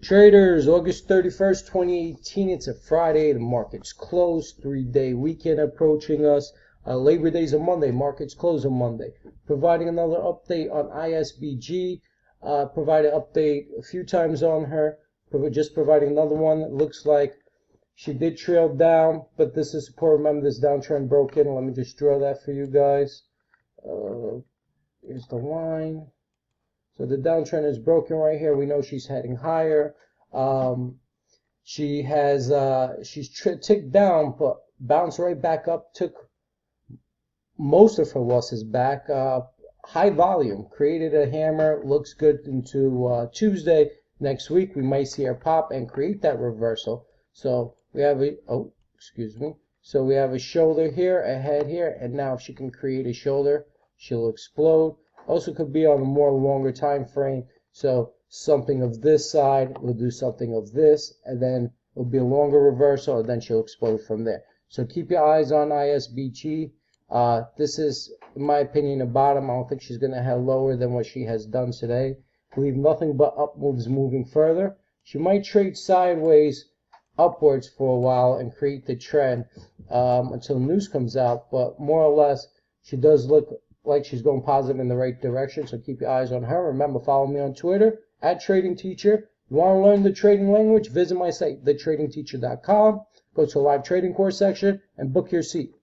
Traders, August 31st, 2018. It's a Friday. The market's closed. 3-day weekend approaching us. Labor Day's a Monday. Markets close on Monday. Providing another update on ISBG. Provided update a few times on her. Just providing another one. It looks like she did trail down, but this is support. Remember, this downtrend broke in. Let me just draw that for you guys. Here's the line. So the downtrend is broken right here. We know she's heading higher. She's ticked down, but bounced right back up. Took most of her losses back. High volume, created a hammer. Looks good into Tuesday. Next week we might see her pop and create that reversal. So we have So we have a shoulder here, a head here, and now if she can create a shoulder, she'll explode. Also could be on a more longer time frame. So something of this side will do something of this, and then it'll be a longer reversal, and then she'll explode from there. So keep your eyes on ISBG. This is, in my opinion, a bottom. I don't think she's going to head lower than what she has done today. Believe nothing but up moves moving further. She might trade sideways upwards for a while and create the trend until news comes out, but more or less she does look like she's going positive in the right direction, so keep your eyes on her. Remember, follow me on Twitter @TradingTeacher. You want to learn the trading language? Visit my site, thetradingteacher.com. Go to the live trading course section and book your seat.